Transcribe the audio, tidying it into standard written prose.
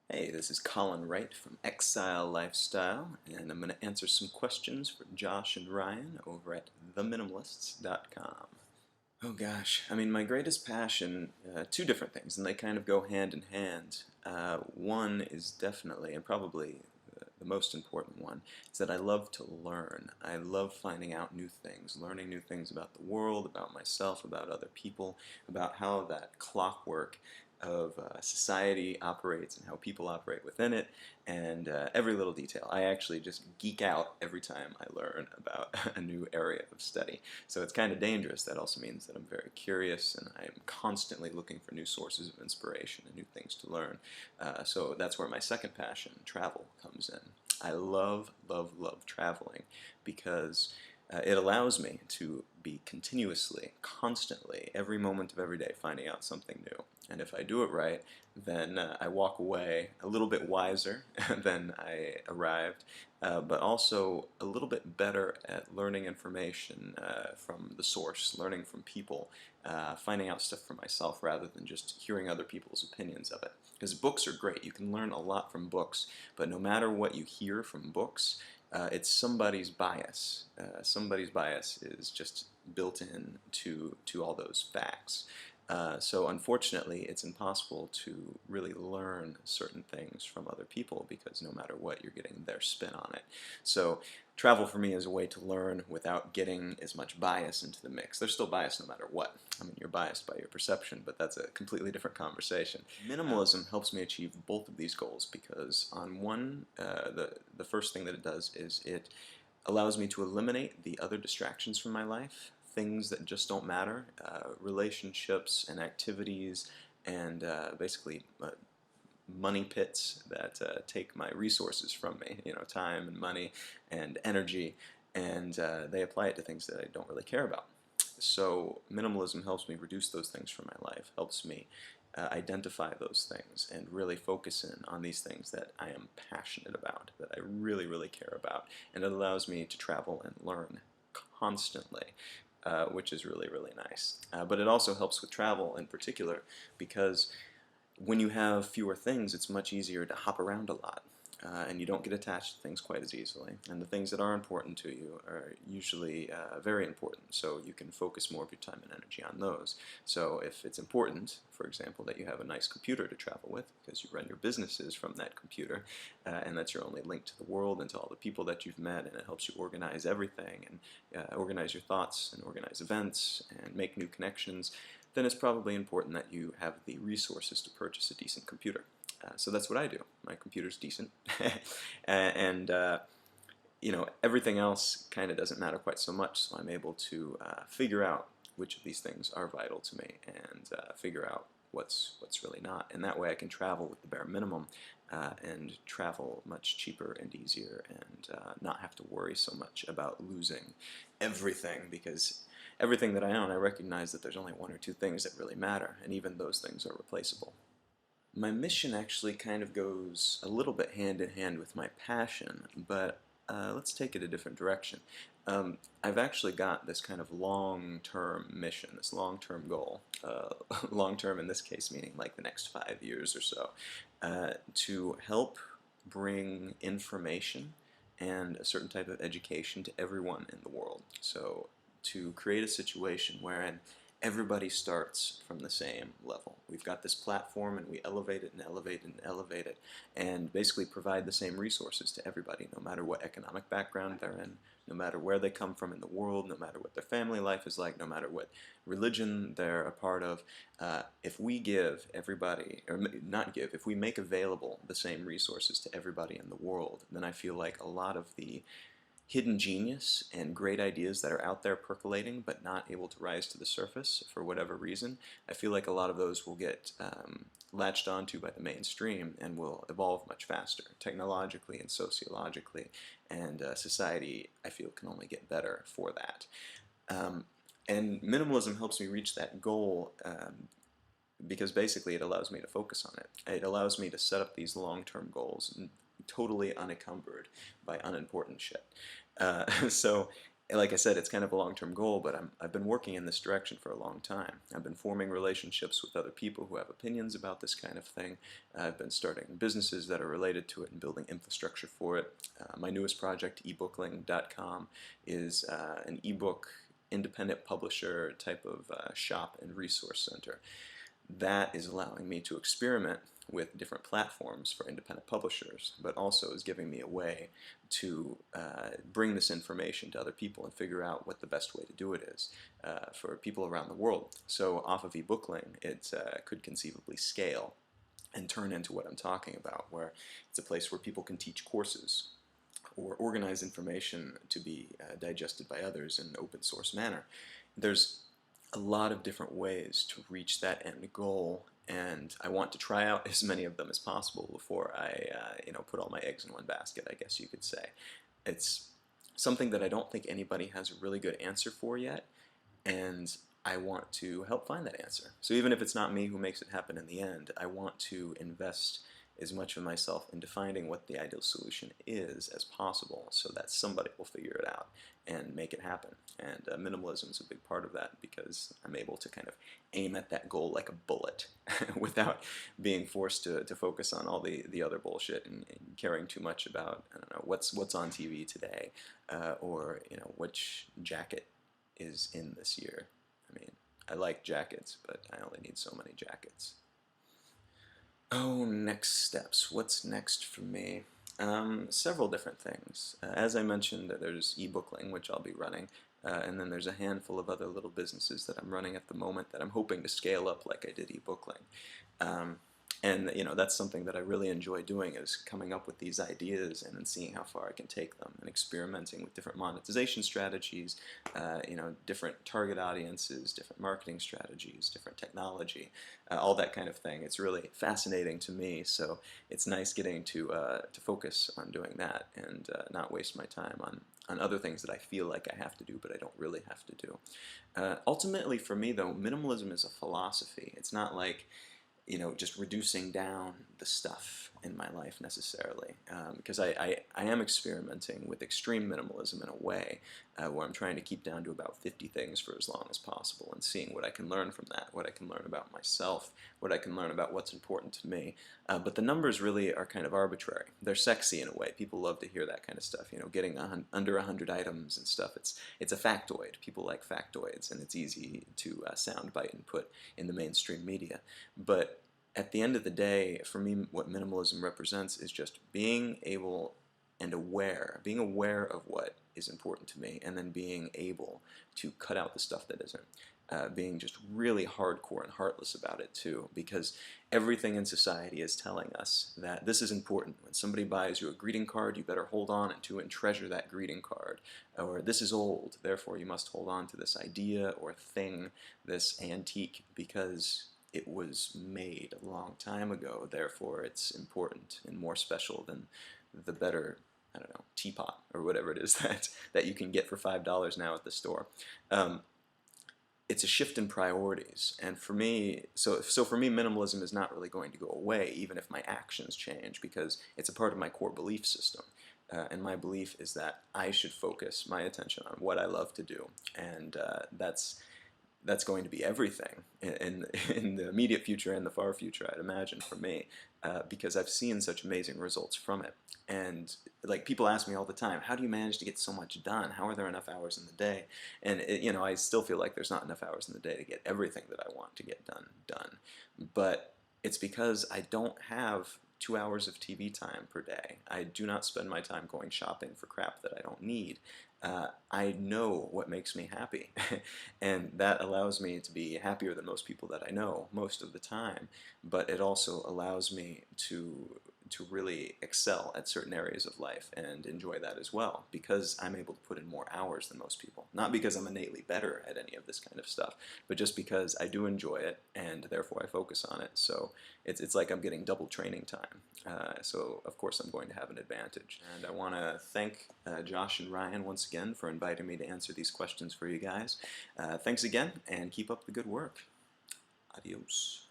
Hey, this is Colin Wright from Exile Lifestyle, and I'm going to answer some questions for Josh and Ryan over at theminimalists.com. Oh gosh, I mean, my greatest passion, two different things, and they kind of go hand in hand. One is definitely, and probably the most important one, is that I love to learn. I love finding out new things, learning new things about the world, about myself, about other people, about how that clockwork of society operates and how people operate within it, and every little detail. I actually just geek out every time I learn about a new area of study. So it's kind of dangerous. That also means that I'm very curious and I'm constantly looking for new sources of inspiration and new things to learn. So that's where my second passion, travel, comes in. I love, love, love traveling because it allows me to be continuously, constantly, every moment of every day finding out something new. And if I do it right, then I walk away a little bit wiser than I arrived, but also a little bit better at learning information from the source, learning from people, finding out stuff for myself rather than just hearing other people's opinions of it. Because books are great. You can learn a lot from books, but no matter what you hear from books, it's somebody's bias. Somebody's bias is just built in to all those facts. So unfortunately, it's impossible to really learn certain things from other people because no matter what, you're getting their spin on it. So travel for me is a way to learn without getting as much bias into the mix. There's still bias no matter what. I mean, you're biased by your perception, but that's a completely different conversation. Minimalism helps me achieve both of these goals because on one, the first thing that it does is it allows me to eliminate the other distractions from my life, things that just don't matter, relationships and activities, and basically money pits that take my resources from me, time and money and energy, and they apply it to things that I don't really care about. So minimalism helps me reduce those things from my life, helps me identify those things and really focus in on these things that I am passionate about, that I really, really care about, and it allows me to travel and learn constantly. Which is really, really nice. But it also helps with travel in particular because when you have fewer things, it's much easier to hop around a lot. And you don't get attached to things quite as easily. And the things that are important to you are usually very important, so you can focus more of your time and energy on those. So if it's important, for example, that you have a nice computer to travel with, because you run your businesses from that computer, and that's your only link to the world and to all the people that you've met, and it helps you organize everything, and organize your thoughts, and organize events, and make new connections, then it's probably important that you have the resources to purchase a decent computer. So that's what I do. My computer's decent, and everything else kind of doesn't matter quite so much. So I'm able to figure out which of these things are vital to me, and figure out what's really not. And that way, I can travel with the bare minimum, and travel much cheaper and easier, and not have to worry so much about losing everything because everything that I own, I recognize that there's only one or two things that really matter, and even those things are replaceable. My mission actually kind of goes a little bit hand in hand with my passion, but let's take it a different direction. I've actually got this kind of long-term mission, this long-term goal, long-term in this case meaning like the next 5 years or so, to help bring information and a certain type of education to everyone in the world. So to create a situation wherein everybody starts from the same level. We've got this platform and we elevate it and elevate it and elevate it and basically provide the same resources to everybody, no matter what economic background they're in, no matter where they come from in the world, no matter what their family life is like, no matter what religion they're a part of. If we give everybody, or not give, if we make available the same resources to everybody in the world, then I feel like a lot of the hidden genius and great ideas that are out there percolating but not able to rise to the surface for whatever reason, I feel like a lot of those will get latched onto by the mainstream and will evolve much faster technologically and sociologically, and society, I feel, can only get better for that. And minimalism helps me reach that goal, because basically it allows me to focus on it. It allows me to set up these long-term goals and totally unencumbered by unimportant shit. So like I said, it's kind of a long-term goal, but I've been working in this direction for a long time. I've been forming relationships with other people who have opinions about this kind of thing. I've been starting businesses that are related to it and building infrastructure for it. My newest project, Ebookling.com, is an ebook independent publisher type of shop and resource center. That is allowing me to experiment with different platforms for independent publishers, but also is giving me a way to bring this information to other people and figure out what the best way to do it is for people around the world. So off of Ebookling, it could conceivably scale and turn into what I'm talking about, where it's a place where people can teach courses or organize information to be digested by others in an open source manner. There's a lot of different ways to reach that end goal, and I want to try out as many of them as possible before I put all my eggs in one basket, I guess you could say. It's something that I don't think anybody has a really good answer for yet, and I want to help find that answer. So even if it's not me who makes it happen in the end, I want to invest as much of myself into finding what the ideal solution is as possible so that somebody will figure it out and make it happen. And minimalism is a big part of that because I'm able to kind of aim at that goal like a bullet without being forced to focus on all the other bullshit and caring too much about, I don't know, what's on TV today or which jacket is in this year. I mean, I like jackets, but I only need so many jackets. Oh, next steps. What's next for me? Several different things. As I mentioned, there's Ebookling, which I'll be running, and then there's a handful of other little businesses that I'm running at the moment that I'm hoping to scale up like I did Ebookling. And that's something that I really enjoy doing, is coming up with these ideas and then seeing how far I can take them and experimenting with different monetization strategies, different target audiences, different marketing strategies, different technology, all that kind of thing. It's really fascinating to me, so it's nice getting to focus on doing that and not waste my time on other things that I feel like I have to do, but I don't really have to do. Ultimately, for me, though, minimalism is a philosophy. It's not like just reducing down the stuff in my life necessarily, because I am experimenting with extreme minimalism in a way where I'm trying to keep down to about 50 things for as long as possible and seeing what I can learn from that, what I can learn about myself, what I can learn about what's important to me. But the numbers really are kind of arbitrary. They're sexy in a way. People love to hear that kind of stuff, getting under 100 items and stuff. It's a factoid. People like factoids, and it's easy to soundbite and put in the mainstream media. But at the end of the day, for me, what minimalism represents is just being able and being aware of what is important to me, and then being able to cut out the stuff that isn't. Being just really hardcore and heartless about it too, because everything in society is telling us that this is important. When somebody buys you a greeting card, you better hold on to and treasure that greeting card. Or this is old, therefore you must hold on to this idea or thing, this antique, because it was made a long time ago, therefore it's important and more special than the better, I don't know, teapot or whatever it is that you can get for $5 now at the store. It's a shift in priorities, and for me, so for me, minimalism is not really going to go away, even if my actions change, because it's a part of my core belief system. And my belief is that I should focus my attention on what I love to do, and that's going to be everything in the immediate future and the far future, I'd imagine, for me, because I've seen such amazing results from it. And like, people ask me all the time, how do you manage to get so much done? How are there enough hours in the day? And I still feel like there's not enough hours in the day to get everything that I want to get done. But it's because I don't have 2 hours of TV time per day. I do not spend my time going shopping for crap that I don't need. I know what makes me happy, and that allows me to be happier than most people that I know most of the time, but it also allows me to really excel at certain areas of life and enjoy that as well, because I'm able to put in more hours than most people. Not because I'm innately better at any of this kind of stuff, but just because I do enjoy it, and therefore I focus on it. So it's like I'm getting double training time. So of course I'm going to have an advantage. And I want to thank Josh and Ryan once again for inviting me to answer these questions for you guys. Thanks again, and keep up the good work. Adios.